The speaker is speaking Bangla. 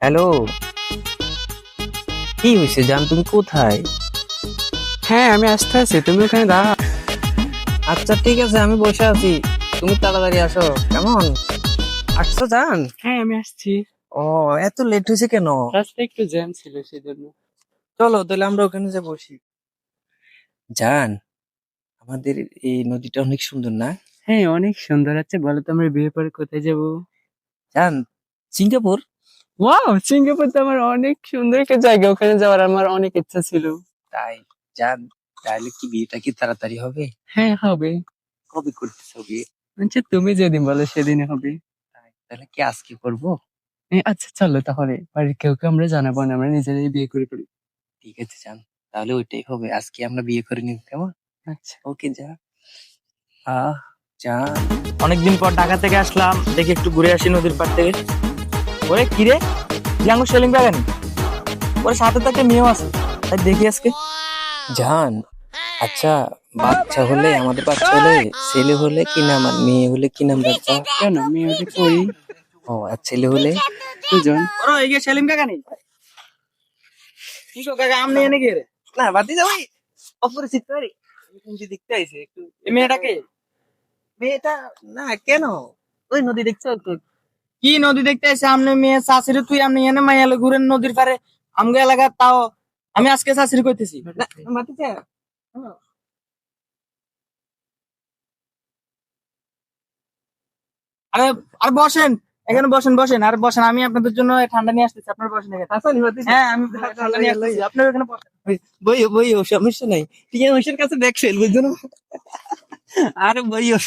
হ্যালো, কি হয়েছে জান, তুমি কোথায়? হ্যাঁ, আমি আসতে আছি, তুমি ওখানে দাঁড়া। আচ্ছা ঠিক আছে, আমি বসে আছি, তুমি তাড়াতাড়ি আসো। কেমন আসছো জান? হ্যাঁ, আমি আসছি। ও, এত লেট হয়েছে কেন? রাস্তায় একটু জ্যাম ছিল সেজন্য। চলো তাহলে আমরা ওখানে যে বসি। জান, আমাদের এই নদীটা অনেক সুন্দর না? হ্যাঁ, অনেক সুন্দর। আচ্ছা বলো তো, আমরা বিয়ে পরে কোথায় যাব? জান, সিঙ্গাপুর। ওয়াও, সিঙ্গাপুর তো আমার অনেক সুন্দর একটা জায়গা, ওখানে যাওয়ার আমার অনেক ইচ্ছা ছিল। তাই? জান, তাহলে কি বিয়েটা কি তাড়াতাড়ি হবে? হ্যাঁ, হবে। কবে করতেছো বিয়ে? আচ্ছা, তুমি যেদিন বলো সেদিনই হবে। তাই, তাহলে কি আজকে করবো? আচ্ছা চলো তাহলে, বাড়ির কেউ আমরা জানাবো না, আমরা নিজেরাই বিয়ে করে ফেলি। ঠিক আছে জান, তাহলে ওইটাই হবে, আজকে আমরা বিয়ে করে নিব, কেমন? আচ্ছা। ওকে যা। আহ, জান, অনেকদিন পর ঢাকা থেকে আসলাম, দেখি একটু ঘুরে আসি নদীর পাড় থেকে। ওরে কিরে, ইয়াঙ্গু সেলিং বাগান, ওর সাথে তো একটা মেয়েও আছে, তাই দেখি আজকে। জান, আচ্ছা, বাচ্চা হলে, আমাদের বাচ্চা হলে ছেলে হলে কি নাম আর মেয়ে হলে কি নাম রাখবা? কেন, মেয়ে হলে করি। ও, আর ছেলে হলে? সুজন। ওরা এই যে সেলিম কাকা নেই কি গো কাকা আমনে এনে কে রে না বাতি যাবি, অপরিচিত বাড়ি, কিন্তু দেখতে আইছে একটু। এই মেয়েটাকে মেয়েটা, না কেন, ওই নদী দেখছো তো? কি নদী দেখতে আসে আমনে মেয়ে চাষিরে তুই আমনে এনে মাইয়ালে ঘুরেন নদীর পারে আমগো এলাকা তাও আমি আজকে চাষির কইতেছি না বাতি যা। আরে আর বসেন এখানে বসেন বসেন আর বসেন আমি আপনাদের জন্য ঠান্ডা নিয়ে আসতেছি আপনার বসেন এখানে হাসানি বাতি যা। হ্যাঁ আমি ঠান্ডা নিয়ে আসতেছি আপনার এখানে বসেন বইও বইও, সমস্যা নাই, টিয়া মানুষের কাছে দেখছেন বুঝছো না? আরে বইও।